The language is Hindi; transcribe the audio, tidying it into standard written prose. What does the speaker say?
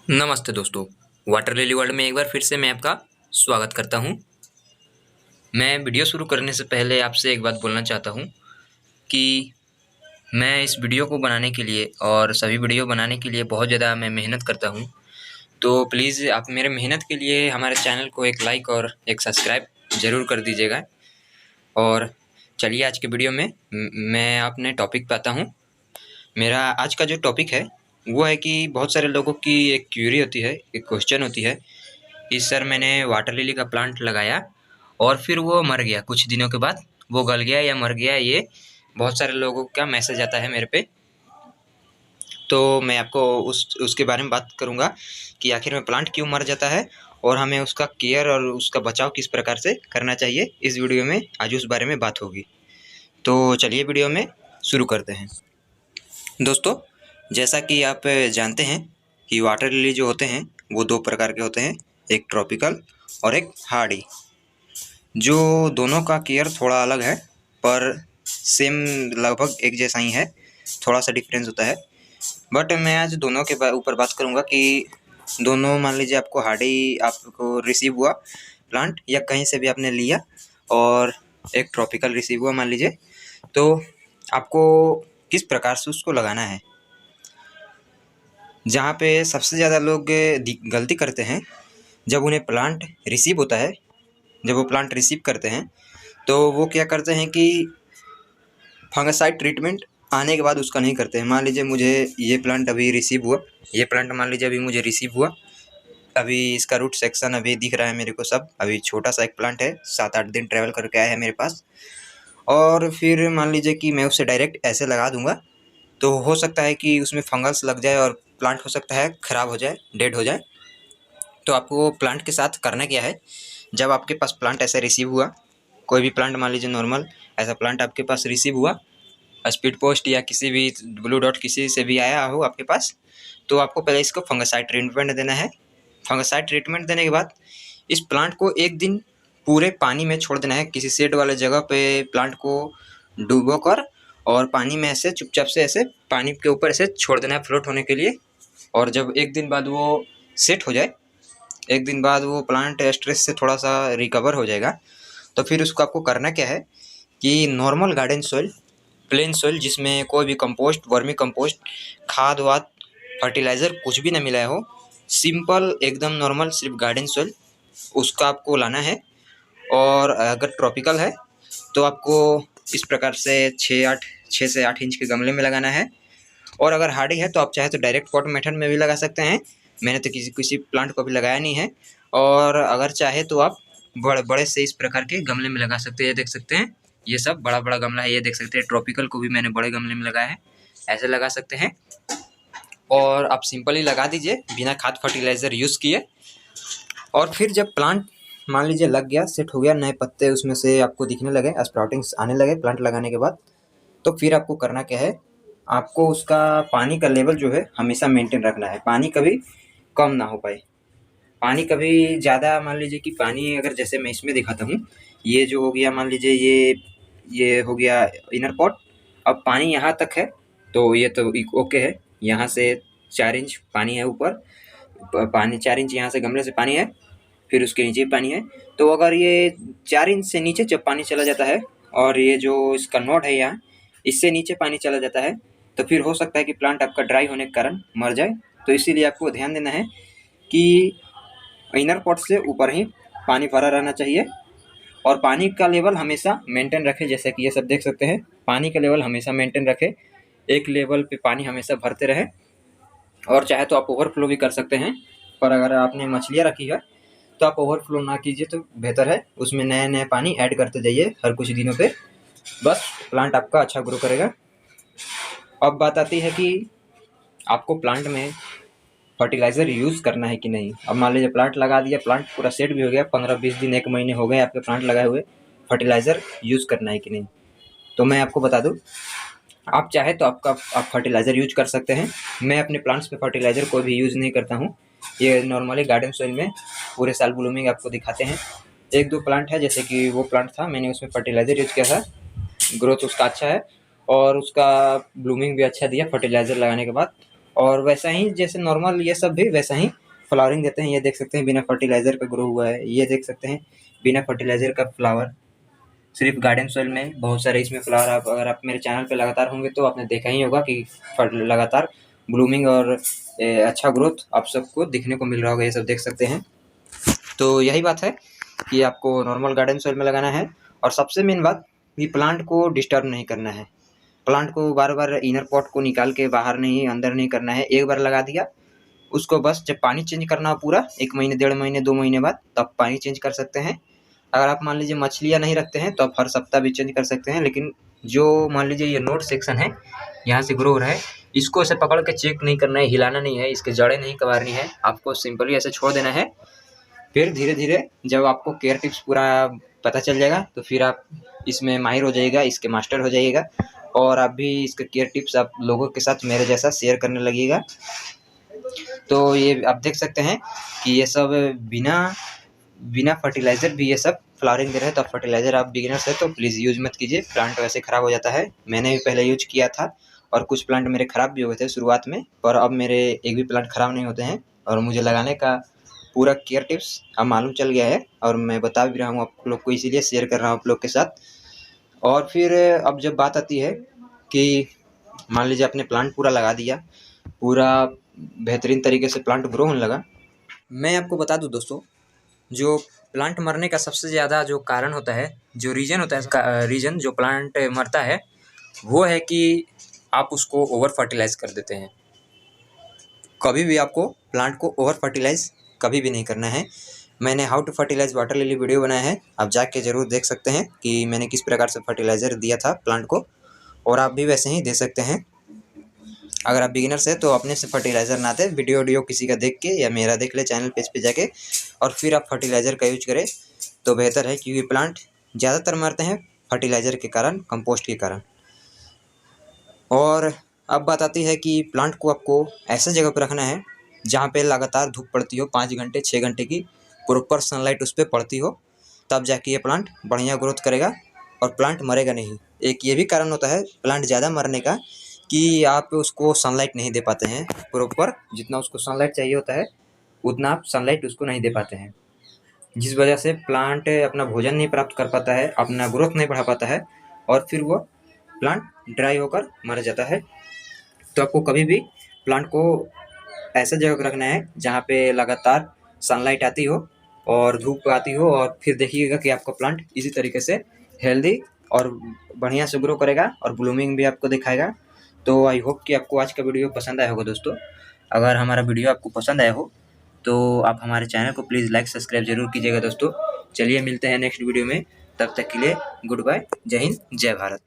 नमस्ते दोस्तों, वाटर लिली वर्ल्ड में एक बार फिर से मैं आपका स्वागत करता हूं। मैं वीडियो शुरू करने से पहले आपसे एक बात बोलना चाहता हूं कि मैं इस वीडियो को बनाने के लिए और सभी वीडियो बनाने के लिए बहुत ज़्यादा मैं मेहनत करता हूं। तो प्लीज़ आप मेरे मेहनत के लिए हमारे चैनल को एक लाइक और एक सब्सक्राइब ज़रूर कर दीजिएगा। और चलिए आज के वीडियो में मैं अपने टॉपिक पे आता हूँ। मेरा आज का जो टॉपिक है वो है कि बहुत सारे लोगों की एक क्यूरी होती है, एक क्वेश्चन होती है कि सर मैंने वाटर लिली का प्लांट लगाया और फिर वो मर गया, कुछ दिनों के बाद वो गल गया या मर गया। ये बहुत सारे लोगों का मैसेज आता है मेरे पे। तो मैं आपको उसके बारे में बात करूँगा कि आखिर में प्लांट क्यों मर जाता है और हमें उसका केयर और उसका बचाव किस प्रकार से करना चाहिए। इस वीडियो में आज उस बारे में बात होगी। तो चलिए वीडियो में शुरू करते हैं। दोस्तों, जैसा कि आप जानते हैं कि वाटर लिली जो होते हैं वो दो प्रकार के होते हैं, एक ट्रॉपिकल और एक हार्डी। जो दोनों का केयर थोड़ा अलग है पर सेम लगभग एक जैसा ही है, थोड़ा सा डिफरेंस होता है। बट मैं आज दोनों के ऊपर बात करूंगा कि दोनों, मान लीजिए आपको हार्डी आपको रिसीव हुआ प्लांट या कहीं से भी आपने लिया और एक ट्रॉपिकल रिसीव हुआ मान लीजिए, तो आपको किस प्रकार से उसको लगाना है। जहाँ पे सबसे ज़्यादा लोग गलती करते हैं, जब उन्हें प्लांट रिसीव होता है, जब वो प्लांट रिसीव करते हैं तो वो क्या करते हैं कि फंगिसाइड ट्रीटमेंट आने के बाद उसका नहीं करते हैं। मान लीजिए मुझे ये प्लांट अभी रिसीव हुआ, ये प्लांट मान लीजिए अभी मुझे रिसीव हुआ, अभी इसका रूट सेक्शन अभी दिख रहा है मेरे को सब। अभी छोटा सा एक प्लांट है, 7-8 दिन ट्रैवल करके आया है मेरे पास। और फिर मान लीजिए कि मैं उसे डायरेक्ट ऐसे लगा दूंगा तो हो सकता है कि उसमें फंगस लग जाए और प्लांट हो सकता है ख़राब हो जाए, डेड हो जाए। तो आपको प्लांट के साथ करना क्या है, जब आपके पास प्लांट ऐसे रिसीव हुआ, कोई भी प्लांट मान लीजिए नॉर्मल ऐसा प्लांट आपके पास रिसीव हुआ, स्पीड पोस्ट या किसी भी ब्लू डॉट किसी से भी आया हो आपके पास, तो आपको पहले इसको फंगिसाइड ट्रीटमेंट देना है। फंगिसाइड ट्रीटमेंट देने के बाद इस प्लांट को एक दिन पूरे पानी में छोड़ देना है, किसी शेड वाले जगह पे प्लांट को डुबो कर और पानी में ऐसे चुपचाप से ऐसे पानी के ऊपर ऐसे छोड़ देना है फ्लोट होने के लिए। और जब एक दिन बाद वो सेट हो जाए, एक दिन बाद वो प्लांट स्ट्रेस से थोड़ा सा रिकवर हो जाएगा, तो फिर उसको आपको करना क्या है कि normal garden soil, plain soil जिसमें कोई भी कंपोस्ट, वर्मी कंपोस्ट, खाद वाद, फर्टिलाइज़र कुछ भी ना मिलाया हो, सिंपल एकदम नॉर्मल सिर्फ गार्डन सॉइल, उसका आपको लाना है। और अगर ट्रॉपिकल है तो आपको इस प्रकार से 6 से 8 इंच के गमले में लगाना है। और अगर हार्डी है तो आप चाहे तो डायरेक्ट पॉट मेथड में भी लगा सकते हैं। मैंने तो किसी प्लांट को अभी लगाया नहीं है। और अगर चाहे तो आप बड़े बड़े से इस प्रकार के गमले में लगा सकते हैं। ये देख सकते हैं, ये सब बड़ा बड़ा गमला है, ये देख सकते हैं। ट्रॉपिकल को भी मैंने बड़े गमले में लगाया है, ऐसे लगा सकते हैं। और आप सिंपली लगा दीजिए बिना खाद फर्टिलाइज़र यूज़ किए। और फिर जब प्लांट मान लीजिए लग गया, सेट हो गया, नए पत्ते उसमें से आपको दिखने लगे, स्प्राउटिंग्स आने लगे प्लांट लगाने के बाद, तो फिर आपको करना क्या है, आपको उसका पानी का लेवल जो है हमेशा मेंटेन रखना है। पानी कभी कम ना हो पाए, पानी कभी ज़्यादा, मान लीजिए कि पानी अगर जैसे मैं इसमें दिखाता हूँ, ये जो हो गया मान लीजिए ये हो गया इनर पॉट, अब पानी यहाँ तक है तो ये तो ओके है। यहाँ से 4 इंच पानी है ऊपर, पानी 4 इंच यहाँ से गमले से पानी है, फिर उसके नीचे भी पानी है। तो अगर ये 4 इंच से नीचे जब पानी चला जाता है और ये जो इसका नोड है यहाँ, इससे नीचे पानी चला जाता है, तो फिर हो सकता है कि प्लांट आपका ड्राई होने के कारण मर जाए। तो इसीलिए आपको ध्यान देना है कि इनर पॉट से ऊपर ही पानी भरा रहना चाहिए और पानी का लेवल हमेशा मेंटेन रखें। जैसे कि ये सब देख सकते हैं, पानी का लेवल हमेशा मेंटेन रखें, एक लेवल पे पानी हमेशा भरते रहे। और चाहे तो आप ओवरफ्लो भी कर सकते हैं, पर अगर आपने मछलियाँ रखी है तो आप ओवरफ्लो ना कीजिए तो बेहतर है। उसमें नया नया पानी ऐड करते जाइए हर कुछ दिनों पे, बस प्लांट आपका अच्छा ग्रो करेगा। अब बात आती है कि आपको प्लांट में फर्टिलाइज़र यूज़ करना है कि नहीं। अब मान लीजिए प्लांट लगा दिया, प्लांट पूरा सेट भी हो गया, 15-20 दिन 1 महीने हो गए आपके प्लांट लगाए हुए, फर्टिलाइज़र यूज़ करना है कि नहीं। तो मैं आपको बता दूँ, आप चाहे तो आप फर्टिलाइज़र यूज कर सकते हैं। मैं अपने प्लांट्स पे फर्टिलाइज़र कोई भी यूज़ नहीं करता हूँ। ये नॉर्मली गार्डन सॉइल में पूरे साल ब्लूमिंग आपको दिखाते हैं। 1-2 प्लांट है, जैसे कि वो प्लांट था, मैंने उसमें फर्टिलाइज़र यूज़ किया था, ग्रोथ उसका अच्छा है और उसका ब्लूमिंग भी अच्छा दिया फर्टिलाइज़र लगाने के बाद। और वैसा ही जैसे नॉर्मल ये सब भी वैसा ही फ्लावरिंग देते हैं। ये देख सकते हैं बिना फर्टिलाइज़र का ग्रो हुआ है। ये देख सकते हैं बिना फर्टिलाइज़र का फ्लावर, सिर्फ गार्डन सॉइल में बहुत सारे इसमें फ्लावर। आप अगर आप मेरे चैनल पे लगातार होंगे तो आपने देखा ही होगा कि लगातार ब्लूमिंग और अच्छा ग्रोथ आप सबको दिखने को मिल रहा होगा। ये सब देख सकते हैं। तो यही बात है कि आपको नॉर्मल गार्डन सॉइल में लगाना है। और सबसे मेन बात कि प्लांट को डिस्टर्ब नहीं करना है। प्लांट को बार बार इनर पॉट को निकाल के बाहर नहीं, अंदर नहीं करना है। एक बार लगा दिया, उसको बस जब पानी चेंज करना हो पूरा 1 महीने, 1.5 महीने, 2 महीने बाद, तब पानी चेंज कर सकते हैं। अगर आप मान लीजिए मछलियाँ नहीं रखते हैं तो आप हर सप्ताह भी चेंज कर सकते हैं। लेकिन जो मान लीजिए ये नोड सेक्शन है, यहाँ से ग्रो हो रहा है, इसको ऐसे पकड़ के चेक नहीं करना है, हिलाना नहीं है, इसके जड़ें नहीं कबारनी है, आपको सिंपली ऐसे छोड़ देना है। फिर धीरे धीरे जब आपको केयर टिप्स पूरा पता चल जाएगा तो फिर आप इसमें माहिर हो जाइएगा, इसके मास्टर हो जाइएगा। और आप भी इसके केयर टिप्स आप लोगों के साथ मेरे जैसा शेयर करने लगिएगा। तो ये आप देख सकते हैं कि ये सब बिना फर्टिलाइज़र भी ये सब फ्लावरिंग दे रहे हैं। तो फर्टिलाइज़र आप बिगिनर्स है तो प्लीज़ यूज़ मत कीजिए, प्लांट वैसे ख़राब हो जाता है। मैंने भी पहले यूज किया था और कुछ प्लांट मेरे ख़राब भी हो गए थे शुरुआत में, पर अब मेरे एक भी प्लांट ख़राब नहीं होते हैं। और मुझे लगाने का पूरा केयर टिप्स अब मालूम चल गया है और मैं बता भी रहा हूँ आप लोग को, इसीलिए शेयर कर रहा हूँ आप लोग के साथ। और फिर अब जब बात आती है कि मान लीजिए आपने प्लांट पूरा लगा दिया, पूरा बेहतरीन तरीके से प्लांट ग्रो होने लगा। मैं आपको बता दूं दोस्तों, जो प्लांट मरने का सबसे ज़्यादा जो कारण होता है, जो रीज़न होता है, इसका रीज़न जो प्लांट मरता है वो है कि आप उसको ओवर फर्टिलाइज़ कर देते हैं। कभी भी आपको प्लांट को ओवर फर्टिलाइज़ कभी भी नहीं करना है। मैंने how to fertilize water lily video बनाया है, आप जाके ज़रूर देख सकते हैं कि मैंने किस प्रकार से फर्टिलाइज़र दिया था प्लांट को, और आप भी वैसे ही दे सकते हैं। अगर आप बिगिनर्स हैं तो अपने से फर्टिलाइज़र ना दें, वीडियो किसी का देख के या मेरा देख ले चैनल पेज पे जाके, और फिर आप फर्टिलाइज़र का यूज करें तो बेहतर है। क्योंकि प्लांट ज़्यादातर मरते हैं फर्टिलाइज़र के कारण, कंपोस्ट के कारण। और अब बात आती है कि प्लांट को आपको ऐसे जगह पर रखना है जहाँ पे लगातार धूप पड़ती हो, 5 घंटे 6 घंटे की प्रॉपर सनलाइट उस पर पड़ती हो, तब जाके ये प्लांट बढ़िया ग्रोथ करेगा और प्लांट मरेगा नहीं। एक ये भी कारण होता है प्लांट ज़्यादा मरने का कि आप उसको सनलाइट नहीं दे पाते हैं प्रॉपर, जितना उसको सनलाइट चाहिए होता है उतना आप सनलाइट उसको नहीं दे पाते हैं, जिस वजह से प्लांट अपना भोजन नहीं प्राप्त कर पाता है, अपना ग्रोथ नहीं बढ़ा पाता है और फिर वो प्लांट ड्राई होकर मर जाता है। तो आपको कभी भी प्लांट को ऐसा जगह पर रखना है जहाँ पे लगातार सनलाइट आती हो और धूप आती हो, और फिर देखिएगा कि आपका प्लांट इसी तरीके से हेल्दी और बढ़िया से ग्रो करेगा और ब्लूमिंग भी आपको दिखाएगा। तो आई होप कि आपको आज का वीडियो पसंद आया होगा दोस्तों। अगर हमारा वीडियो आपको पसंद आया हो तो आप हमारे चैनल को प्लीज़ लाइक सब्सक्राइब जरूर कीजिएगा दोस्तों। चलिए मिलते हैं नेक्स्ट वीडियो में, तब तक के लिए गुड बाय, जय हिंद, जय भारत।